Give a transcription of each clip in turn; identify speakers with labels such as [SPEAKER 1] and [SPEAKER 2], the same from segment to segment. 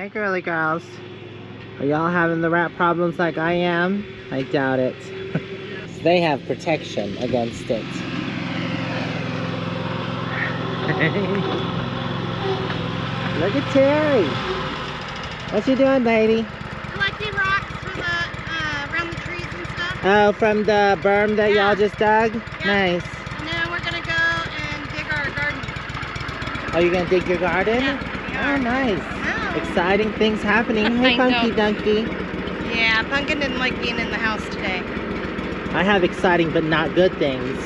[SPEAKER 1] Hi, girly girls. Are y'all having the rat problems like I am? I doubt it. They have protection against it. Look at Terry. What you doing, lady?
[SPEAKER 2] Collecting rocks for the around the trees and stuff.
[SPEAKER 1] Oh, from the berm that y'all just dug?
[SPEAKER 2] Yeah.
[SPEAKER 1] Nice.
[SPEAKER 2] And then we're gonna go and dig our garden.
[SPEAKER 1] Oh, you're gonna dig your garden?
[SPEAKER 2] Yeah,
[SPEAKER 1] Oh, nice.
[SPEAKER 2] Oh.
[SPEAKER 1] Exciting things happening. Hey,
[SPEAKER 2] I
[SPEAKER 1] Punky
[SPEAKER 2] know.
[SPEAKER 1] Dunky.
[SPEAKER 2] Yeah, Pumpkin didn't like being in the house today.
[SPEAKER 1] I have exciting but not good things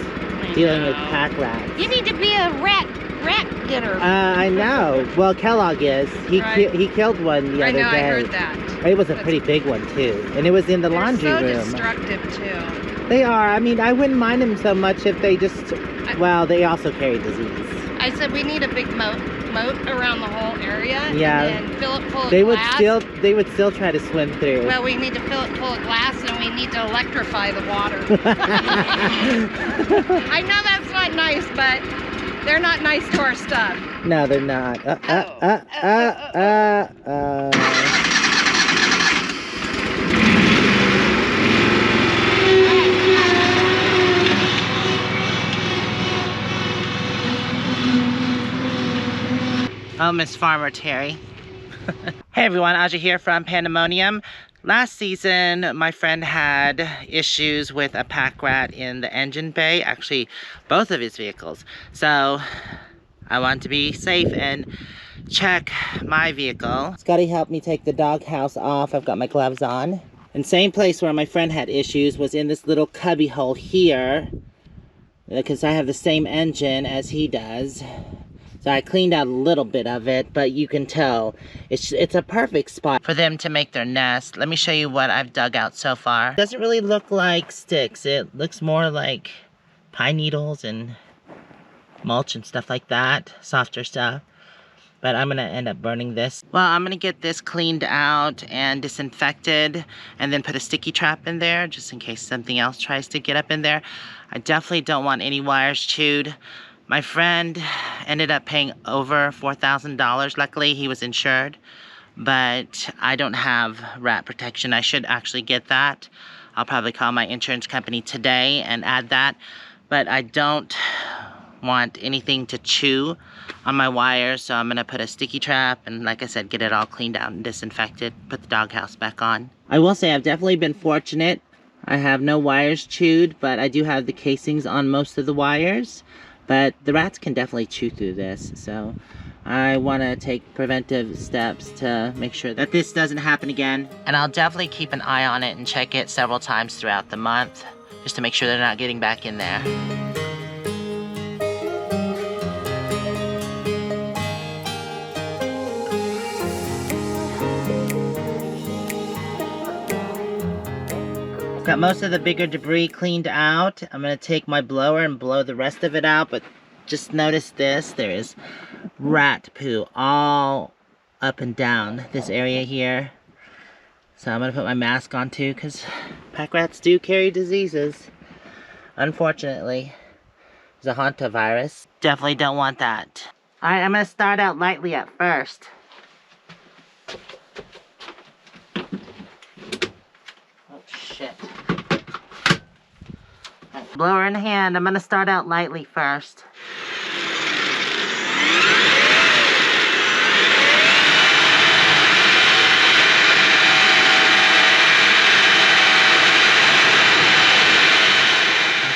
[SPEAKER 1] dealing with pack rats.
[SPEAKER 2] You need to be a rat getter.
[SPEAKER 1] I know. Well, Kellogg is. He killed one the other day.
[SPEAKER 2] I heard that.
[SPEAKER 1] It was a pretty big one too, and it was in the laundry room.
[SPEAKER 2] They're so destructive too.
[SPEAKER 1] They are. I mean, I wouldn't mind them so much if they just. Well, they also carry disease.
[SPEAKER 2] I said we need a big moat around the whole area.
[SPEAKER 1] Yeah.
[SPEAKER 2] And then fill it full of
[SPEAKER 1] They
[SPEAKER 2] glass.
[SPEAKER 1] They would still try to swim through.
[SPEAKER 2] Well, we need to fill it full of glass, and we need to electrify the water. I know that's not nice, but they're not nice to our stuff.
[SPEAKER 1] No, they're not. Oh, Miss Farmer Terry. Hey everyone, Aja here from Panda Monium. Last season, my friend had issues with a pack rat in the engine bay, actually both of his vehicles. So I wanted to be safe and check my vehicle. Scotty helped me take the doghouse off. I've got my gloves on. And same place where my friend had issues was in this little cubby hole here, because I have the same engine as he does. So I cleaned out a little bit of it, but you can tell it's a perfect spot for them to make their nest. Let me show you what I've dug out so far. It doesn't really look like sticks. It looks more like pine needles and mulch and stuff like that, softer stuff. But I'm gonna end up burning this. Well, I'm gonna get this cleaned out and disinfected and then put a sticky trap in there just in case something else tries to get up in there. I definitely don't want any wires chewed. My friend ended up paying over $4,000. Luckily, he was insured, but I don't have rat protection. I should actually get that. I'll probably call my insurance company today and add that, but I don't want anything to chew on my wires, so I'm gonna put a sticky trap and, like I said, get it all cleaned out and disinfected, put the doghouse back on. I will say I've definitely been fortunate. I have no wires chewed, but I do have the casings on most of the wires. But the rats can definitely chew through this, so I want to take preventive steps to make sure that this doesn't happen again. And I'll definitely keep an eye on it and check it several times throughout the month, just to make sure they're not getting back in there. Got most of the bigger debris cleaned out. I'm gonna take my blower and blow the rest of it out, but just notice this, there is rat poo all up and down this area here. So I'm gonna put my mask on too, because pack rats do carry diseases, unfortunately. There's a hantavirus. Definitely don't want that. Alright, I'm gonna start out lightly at first. Shit. Right, blower in hand. I'm gonna start out lightly first.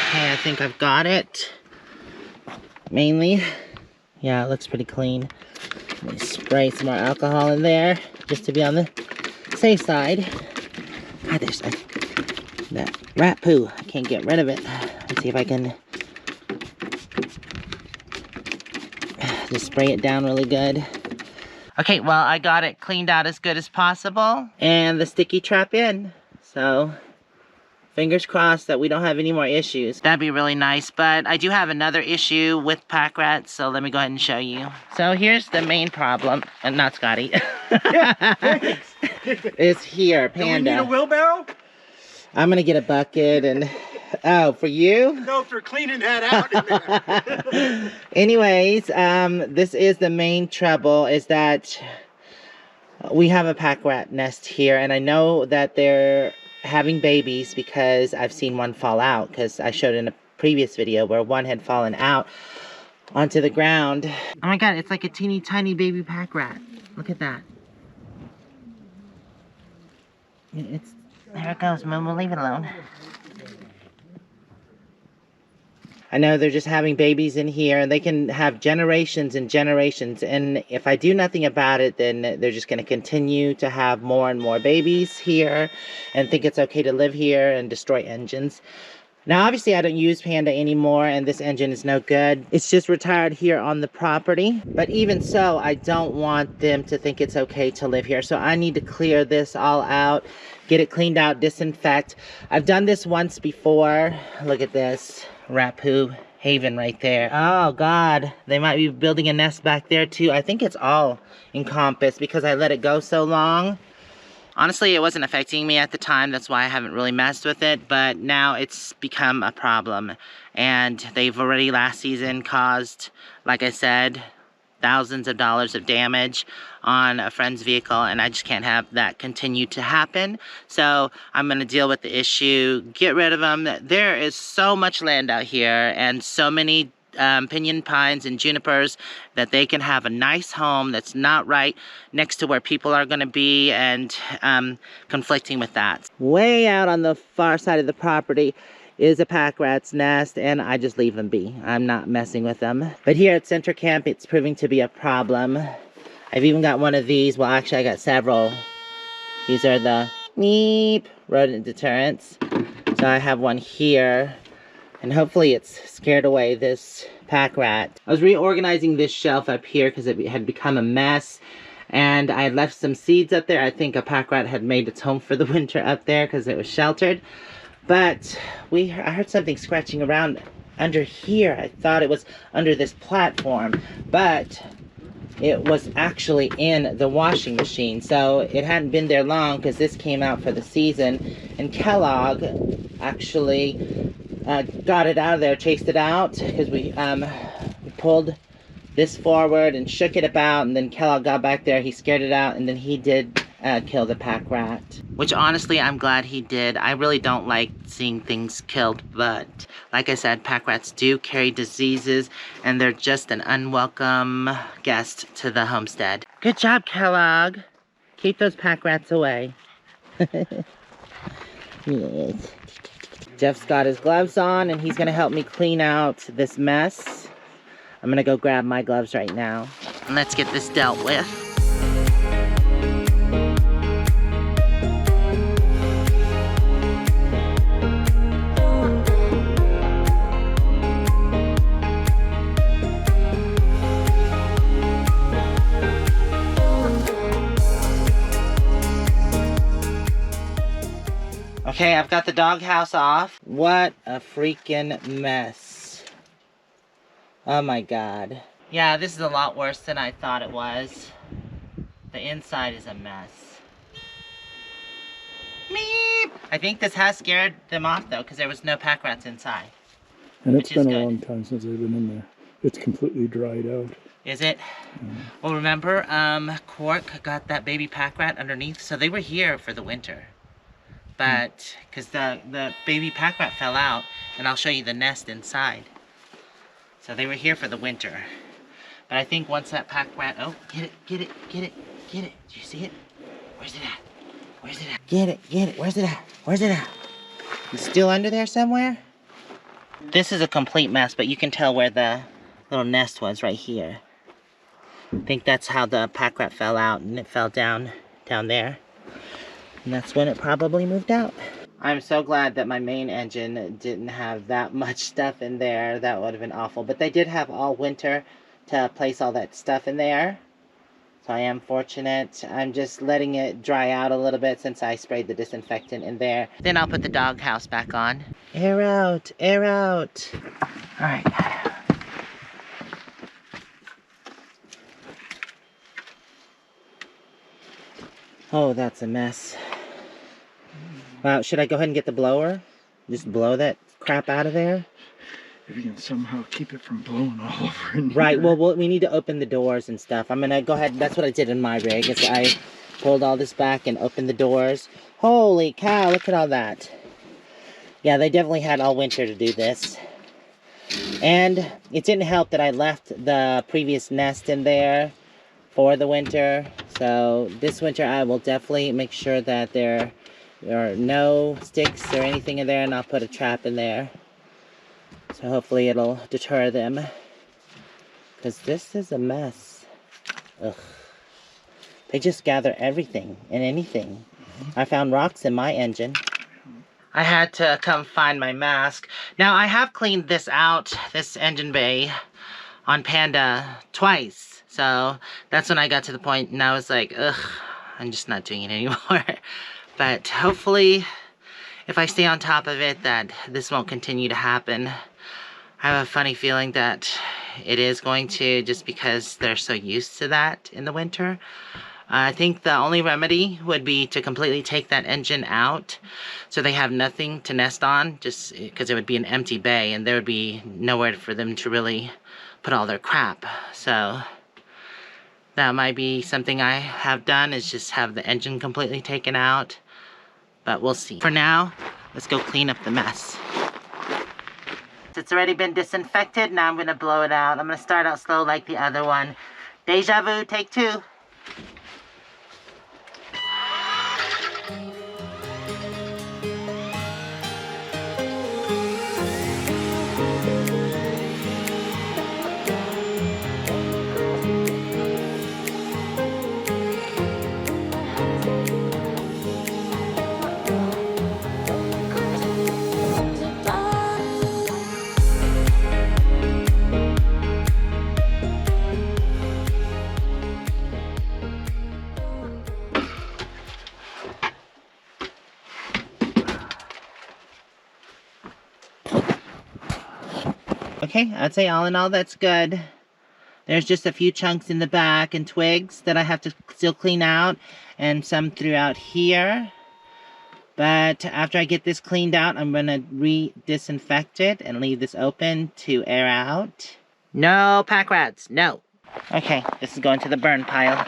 [SPEAKER 1] Okay, I think I've got it. Mainly. Yeah, it looks pretty clean. Let me spray some more alcohol in there, just to be on the safe side. Ah, there's that rat poo. I can't get rid of it. Let's see if I can just spray it down really good. Okay, well, I got it cleaned out as good as possible. And the sticky trap in. So, fingers crossed that we don't have any more issues. That'd be really nice, but I do have another issue with pack rats, so let me go ahead and show you. So here's the main problem, and not Scotty. Is here, Panda.
[SPEAKER 3] Do we need a wheelbarrow?
[SPEAKER 1] I'm gonna get a bucket and, oh, for you?
[SPEAKER 3] No, for cleaning that out in there.
[SPEAKER 1] Anyways, this is the main trouble, is that We have a pack rat nest here, and I know that they're having babies because I've seen one fall out, because I showed in a previous video where one had fallen out onto the ground. Oh my god, it's like a teeny tiny baby pack rat. Look at that. There it goes, Moo-moo, leave it alone. I know they're just having babies in here, and they can have generations and generations, and if I do nothing about it, then they're just going to continue to have more and more babies here, and think it's okay to live here and destroy engines. Now, obviously, I don't use Panda anymore, and this engine is no good. It's just retired here on the property. But even so, I don't want them to think it's okay to live here. So I need to clear this all out, get it cleaned out, disinfect. I've done this once before. Look at this. Rat poo haven right there. Oh, God. They might be building a nest back there, too. I think it's all encompassed because I let it go so long. Honestly, it wasn't affecting me at the time. That's why I haven't really messed with it. But now it's become a problem. And they've already last season caused, like I said, thousands of dollars of damage on a friend's vehicle. And I just can't have that continue to happen. So I'm going to deal with the issue, get rid of them. There is so much land out here and so many pinyon pines and junipers that they can have a nice home that's not right next to where people are going to be, and conflicting with that. Way out on the far side of the property is a pack rat's nest, and I just leave them be. I'm not messing with them. But here at Center Camp, it's proving to be a problem. I've even got one of these. Well, actually, I got several. These are the Meep rodent deterrents. So I have one here. And hopefully it's scared away this pack rat. I was reorganizing this shelf up here because it had become a mess. And I had left some seeds up there. I think a pack rat had made its home for the winter up there because it was sheltered. But I heard something scratching around under here. I thought it was under this platform. But it was actually in the washing machine. So it hadn't been there long because this came out for the season. And Kellogg actually got it out of there, chased it out, because we pulled this forward and shook it about, and then Kellogg got back there, he scared it out, and then he did kill the pack rat. Which honestly, I'm glad he did. I really don't like seeing things killed, but like I said, pack rats do carry diseases, and they're just an unwelcome guest to the homestead. Good job, Kellogg. Keep those pack rats away. Yes. Jeff's got his gloves on, and he's going to help me clean out this mess. I'm going to go grab my gloves right now. And let's get this dealt with. Okay, I've got the doghouse off. What a freaking mess. Oh my god. Yeah, this is a lot worse than I thought it was. The inside is a mess. Meep! I think this has scared them off though, because there was no pack rats inside.
[SPEAKER 4] And it's been a long time since they've been in there. It's completely dried out.
[SPEAKER 1] Is it? Well, remember, Quark got that baby pack rat underneath, so they were here for the winter. But, because the baby pack rat fell out, and I'll show you the nest inside. So they were here for the winter. But I think once that pack rat, oh, get it. Do you see it? Where's it at? Get it. Where's it at? It's still under there somewhere? This is a complete mess, but you can tell where the little nest was right here. I think that's how the pack rat fell out, and it fell down there. And that's when it probably moved out. I'm so glad that my main engine didn't have that much stuff in there. That would have been awful. But they did have all winter to place all that stuff in there. So I am fortunate. I'm just letting it dry out a little bit since I sprayed the disinfectant in there. Then I'll put the doghouse back on. Air out, air out. All right. Oh, that's a mess. Wow, should I go ahead and get the blower? Just blow that crap out of there?
[SPEAKER 4] If you can somehow keep it from blowing all over in here.
[SPEAKER 1] Right, well, we need to open the doors and stuff. I'm gonna go ahead, that's what I did in my rig, is I pulled all this back and opened the doors. Holy cow, look at all that. Yeah, they definitely had all winter to do this. And it didn't help that I left the previous nest in there for the winter. So this winter I will definitely make sure that there are no sticks or anything in there, and I'll put a trap in there. So hopefully it'll deter them. Because this is a mess. Ugh. They just gather everything and anything. I found rocks in my engine. I had to come find my mask. Now I have cleaned this out, this engine bay, on Panda twice. So that's when I got to the point and I was like, ugh, I'm just not doing it anymore. But hopefully, if I stay on top of it, that this won't continue to happen. I have a funny feeling that it is going to, just because they're so used to that in the winter. I think the only remedy would be to completely take that engine out so they have nothing to nest on, just because it would be an empty bay and there would be nowhere for them to really put all their crap. So that might be something I have done, is just have the engine completely taken out, but we'll see. For now, let's go clean up the mess. It's already been disinfected, now I'm going to blow it out. I'm going to start out slow like the other one. Deja vu, take 2. Okay, I'd say all in all that's good. There's just a few chunks in the back and twigs that I have to still clean out, and some throughout here. But after I get this cleaned out, I'm going to re-disinfect it and leave this open to air out. No pack rats, no. Okay, this is going to the burn pile.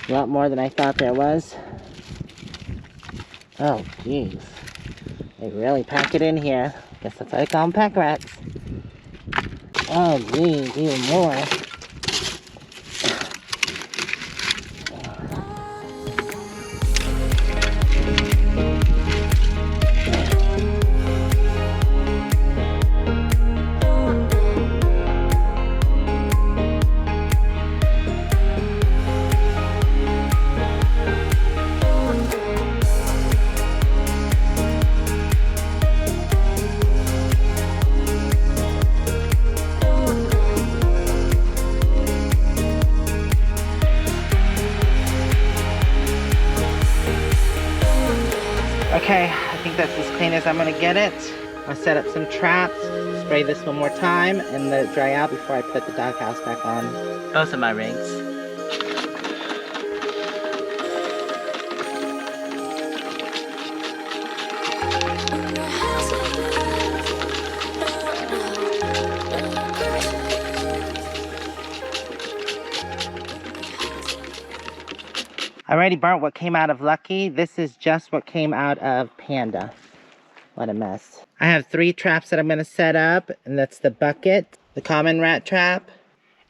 [SPEAKER 1] A lot more than I thought there was. Oh, jeez. They really pack it in here. Guess that's why I call them pack rats. Oh, geez, even more. Okay, I think that's as clean as I'm gonna get it. I'll set up some traps, spray this one more time, and let it dry out before I put the doghouse back on. Those are my rings. I already burnt what came out of Lucky. This is just what came out of Panda. What a mess. I have 3 traps that I'm going to set up, and that's the bucket, the common rat trap,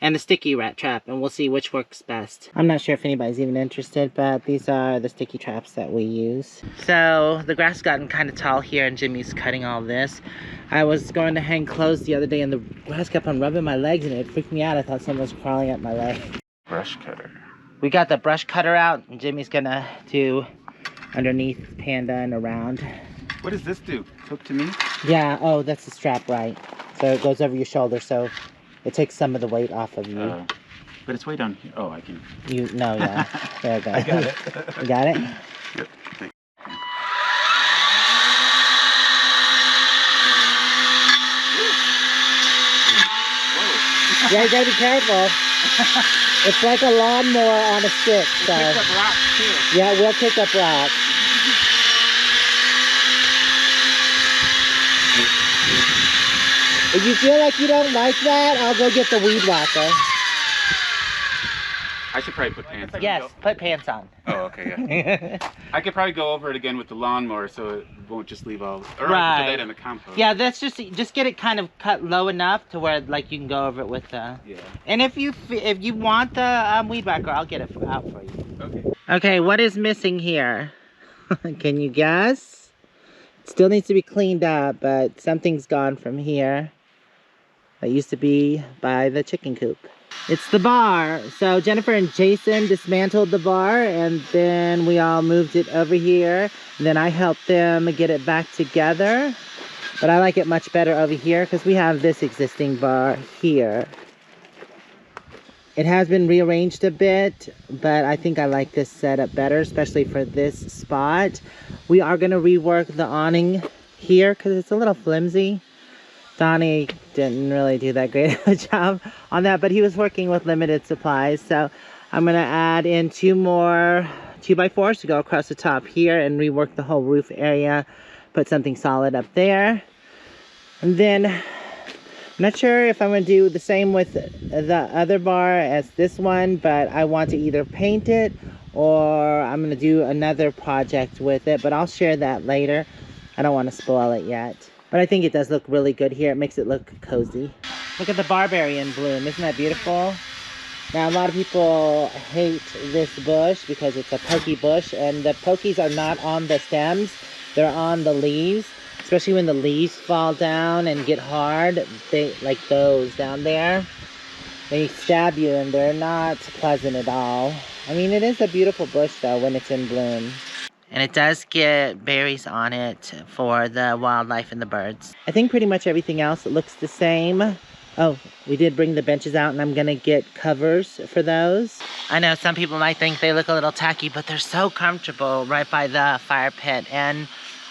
[SPEAKER 1] and the sticky rat trap, and we'll see which works best. I'm not sure if anybody's even interested, but these are the sticky traps that we use. So the grass has gotten kind of tall here, and Jimmy's cutting all this. I was going to hang clothes the other day, and the grass kept on rubbing my legs, and it freaked me out. I thought someone was crawling up my leg.
[SPEAKER 3] Brush cutter.
[SPEAKER 1] We got the brush cutter out, and Jimmy's gonna do underneath Panda and around.
[SPEAKER 3] What does this do? Hook to me?
[SPEAKER 1] Yeah, oh, that's the strap, right. So it goes over your shoulder, so it takes some of the weight off of you.
[SPEAKER 3] But it's way down here. Oh, I can...
[SPEAKER 1] No, yeah. There we go.
[SPEAKER 3] I got it.
[SPEAKER 1] You got it?
[SPEAKER 3] Yep. Thanks.
[SPEAKER 1] Yeah, you gotta be careful. It's like a lawnmower on a stick. So.
[SPEAKER 3] Pick up rocks too.
[SPEAKER 1] Yeah, we'll pick up rocks. If you feel like you don't like that, I'll go get the weed whacker.
[SPEAKER 3] I should probably put pants on.
[SPEAKER 1] Yes, put pants on.
[SPEAKER 3] Oh, okay, yeah. I could probably go over it again with the lawnmower so it won't just leave all. Or I
[SPEAKER 1] Right.
[SPEAKER 3] could put that in the compost.
[SPEAKER 1] Yeah, that's just get it kind of cut low enough to where like you can go over it with the.
[SPEAKER 3] Yeah.
[SPEAKER 1] And if you want the weed whacker, I'll get it out for you.
[SPEAKER 3] Okay.
[SPEAKER 1] Okay, what is missing here? Can you guess? It still needs to be cleaned up, but something's gone from here. That used to be by the chicken coop. It's the bar. So Jennifer and Jason dismantled the bar and then we all moved it over here. And then I helped them get it back together. But I like it much better over here because we have this existing bar here. It has been rearranged a bit, but I think I like this setup better, especially for this spot. We are going to rework the awning here because it's a little flimsy. Donnie didn't really do that great of a job on that, but he was working with limited supplies. So I'm going to add in 2 more 2x4s to go across the top here and rework the whole roof area. Put something solid up there. And then I'm not sure if I'm going to do the same with the other bar as this one, but I want to either paint it or I'm going to do another project with it, but I'll share that later. I don't want to spoil it yet. But I think it does look really good here. It makes it look cozy. Look at the barberry in bloom. Isn't that beautiful? Now, a lot of people hate this bush because it's a pokey bush. And the pokies are not on the stems. They're on the leaves. Especially when the leaves fall down and get hard. They like those down there. They stab you and they're not pleasant at all. I mean, it is a beautiful bush though when it's in bloom. And it does get berries on it for the wildlife and the birds. I think pretty much everything else looks the same. Oh, we did bring the benches out and I'm gonna get covers for those. I know some people might think they look a little tacky, but they're so comfortable right by the fire pit. And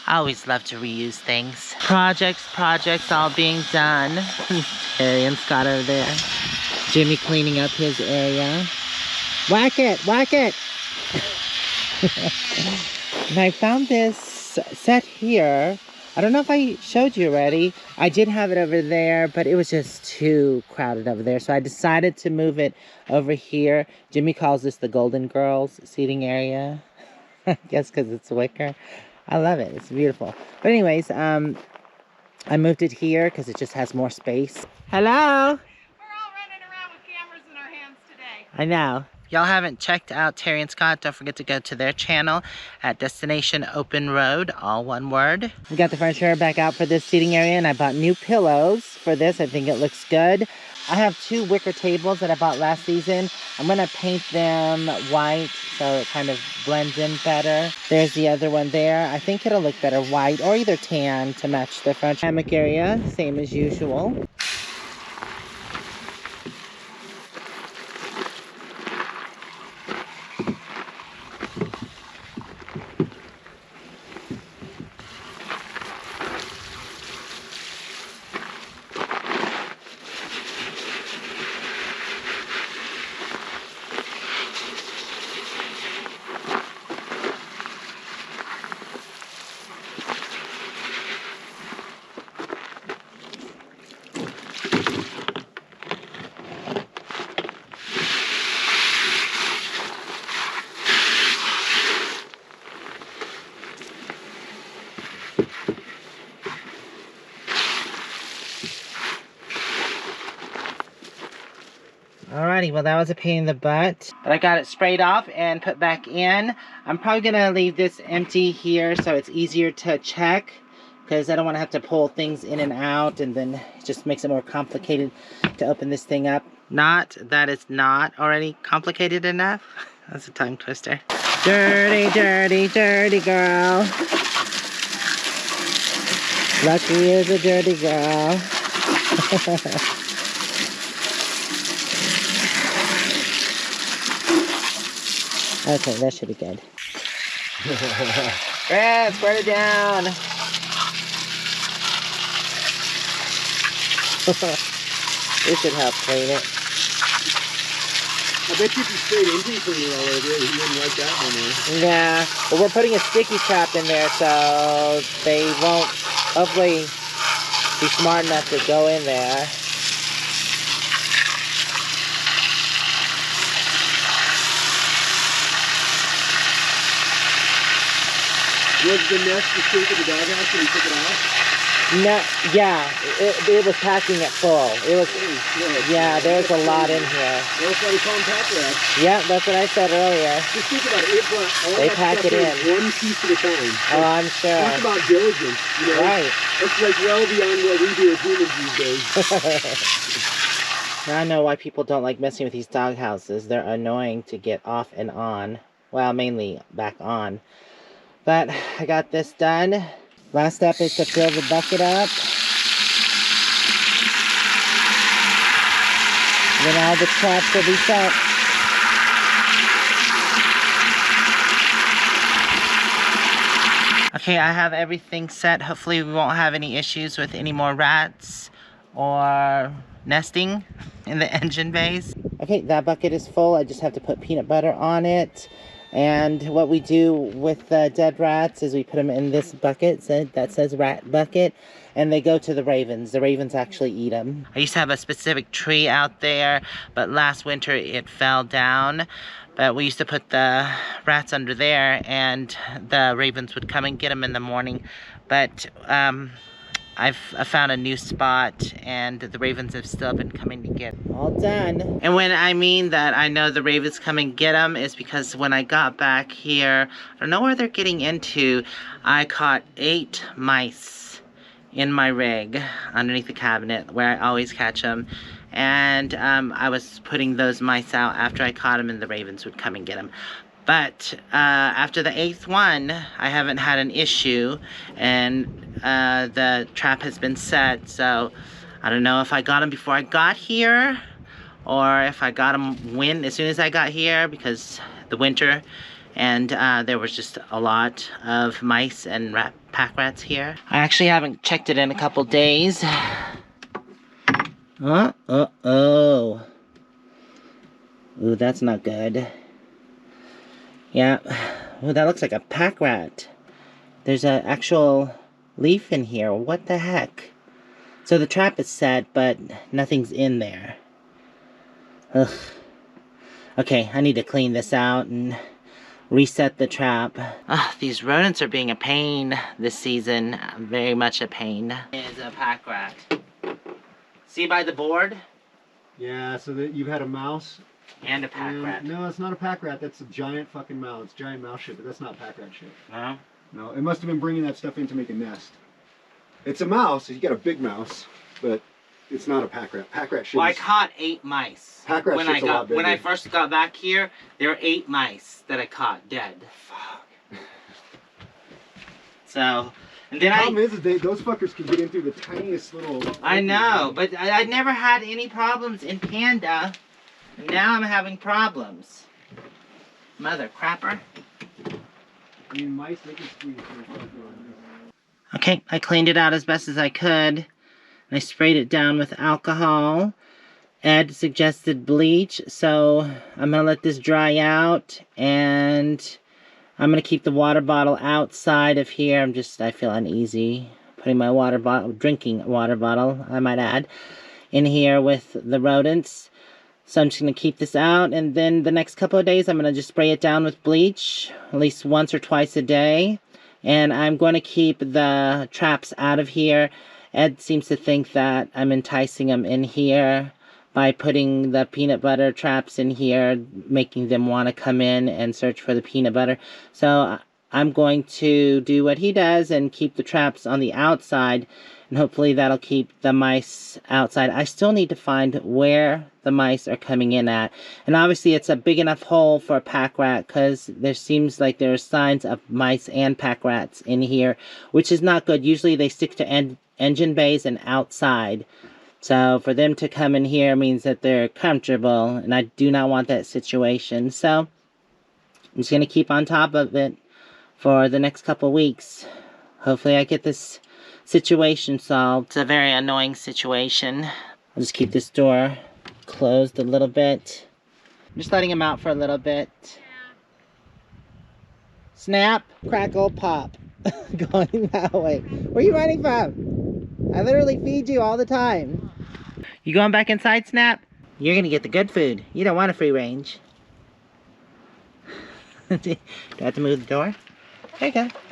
[SPEAKER 1] I always love to reuse things. Projects all being done. Harry and Scott over there. Jimmy cleaning up his area. Whack it, whack it. And I found this set here. I don't know if I showed you already. I did have it over there, but it was just too crowded over there. So I decided to move it over here. Jimmy calls this the Golden Girls seating area. I guess because it's wicker. I love it. It's beautiful. But anyways, I moved it here because it just has more space. Hello?
[SPEAKER 2] We're all running around with cameras in our hands today.
[SPEAKER 1] I know. Y'all haven't checked out Terry and Scott, don't forget to go to their channel at Destination Open Road, all one word. We got the furniture back out for this seating area and I bought new pillows for this. I think it looks good. I have 2 wicker tables that I bought last season. I'm gonna paint them white so it kind of blends in better. There's the other one there. I think it'll look better white or either tan to match the front hammock area, same as usual. Alrighty, well that was a pain in the butt. But I got it sprayed off and put back in. I'm probably gonna leave this empty here so it's easier to check because I don't want to have to pull things in and out and then it just makes it more complicated to open this thing up. Not that it's not already complicated enough. That's a tongue twister. Dirty, dirty, dirty girl. Lucky is a dirty girl. Okay, that should be good. Brad, spread it down. This should help clean it.
[SPEAKER 5] I bet you if you sprayed engine cleaner all over it, you wouldn't like that no more.
[SPEAKER 1] Yeah, but we're putting a sticky trap in there, so they won't hopefully be smart enough to go in there.
[SPEAKER 5] Was the nest the shape of the doghouse when you took it off?
[SPEAKER 1] No, yeah, it was packing it full. It was, yeah, there was a lot in here.
[SPEAKER 5] That's why we call them pack rats.
[SPEAKER 1] Yeah, that's what I said earlier.
[SPEAKER 5] Just think about it. All
[SPEAKER 1] They
[SPEAKER 5] that
[SPEAKER 1] pack
[SPEAKER 5] stuff
[SPEAKER 1] it in.
[SPEAKER 5] one piece at a time.
[SPEAKER 1] Oh, I'm sure.
[SPEAKER 5] Talk about diligence, you know?
[SPEAKER 1] Right.
[SPEAKER 5] It's like well beyond what we do as humans these days.
[SPEAKER 1] Now I know why people don't like messing with these dog houses. They're annoying to get off and on. Well, mainly back on. But I got this done. Last step is to fill the bucket up. Then all the traps will be set. Okay, I have everything set. Hopefully we won't have any issues with any more rats or nesting in the engine bays. Okay, that bucket is full. I just have to put peanut butter on it. And what we do with the dead rats is we put them in this bucket that says rat bucket, and they go to the ravens. The ravens actually eat them. I used to have a specific tree out there, but last winter it fell down. But we used to put the rats under there, and the ravens would come and get them in the morning. But I've found a new spot, and the ravens have still been coming to get all done. And when I mean that I know the ravens come and get them is because when I got back here, I don't know where they're getting into, I caught 8 mice in my rig underneath the cabinet where I always catch them. And I was putting those mice out after I caught them, and the ravens would come and get them. But after the 8th one, I haven't had an issue, and the trap has been set. So I don't know if I got them before I got here, or if I got them as soon as I got here, because the winter, and there was just a lot of mice and pack rats here. I actually haven't checked it in a couple days. Ooh, that's not good. Yeah, well, that looks like a pack rat. There's an actual leaf in here. What the heck? So the trap is set, but nothing's in there. Ugh. Okay, I need to clean this out and reset the trap. These rodents are being a pain this season. Very much a pain. It's a pack rat. See by the board?
[SPEAKER 5] Yeah, so that you've had a mouse.
[SPEAKER 1] And a pack rat.
[SPEAKER 5] No, it's not a pack rat. That's a giant fucking mouse. Giant mouse shit, but that's not pack rat shit.
[SPEAKER 1] No?
[SPEAKER 5] No, it must have been bringing that stuff in to make a nest. It's a mouse. You got a big mouse, but it's not a pack rat. Pack rat shit.
[SPEAKER 1] Well, I caught 8 mice.
[SPEAKER 5] Pack rat shit's a lot bigger.
[SPEAKER 1] When I first got back here, there were 8 mice that I caught dead. Fuck. So, and then
[SPEAKER 5] the problem is those fuckers can get in through the tiniest little...
[SPEAKER 1] I know, but I never had any problems in Panda. And now I'm having problems. Mother crapper.
[SPEAKER 5] I mean, mice, they can squeeze through.
[SPEAKER 1] Okay, I cleaned it out as best as I could. I sprayed it down with alcohol. Ed suggested bleach, so I'm going to let this dry out, and I'm going to keep the water bottle outside of here. I feel uneasy putting my water bottle, drinking water bottle, I might add, in here with the rodents. So I'm just going to keep this out, and then the next couple of days I'm going to just spray it down with bleach, at least once or twice a day. And I'm going to keep the traps out of here. Ed seems to think that I'm enticing them in here by putting the peanut butter traps in here, making them want to come in and search for the peanut butter. So I'm going to do what he does and keep the traps on the outside, and hopefully that'll keep the mice outside. I still need to find where the mice are coming in at. And obviously it's a big enough hole for a pack rat, because there seems like there are signs of mice and pack rats in here, which is not good. Usually they stick to engine bays and outside. So for them to come in here means that they're comfortable, and I do not want that situation. So I'm just going to keep on top of it for the next couple weeks. Hopefully I get this situation solved. It's a very annoying situation. I'll just keep this door closed a little bit. just letting him out for a little bit. Snap, crackle, pop. Going that way. Where are you running from? I literally feed you all the time. You going back inside, Snap? You're gonna get the good food. You don't want a free range. Do I have to move the door? There you go.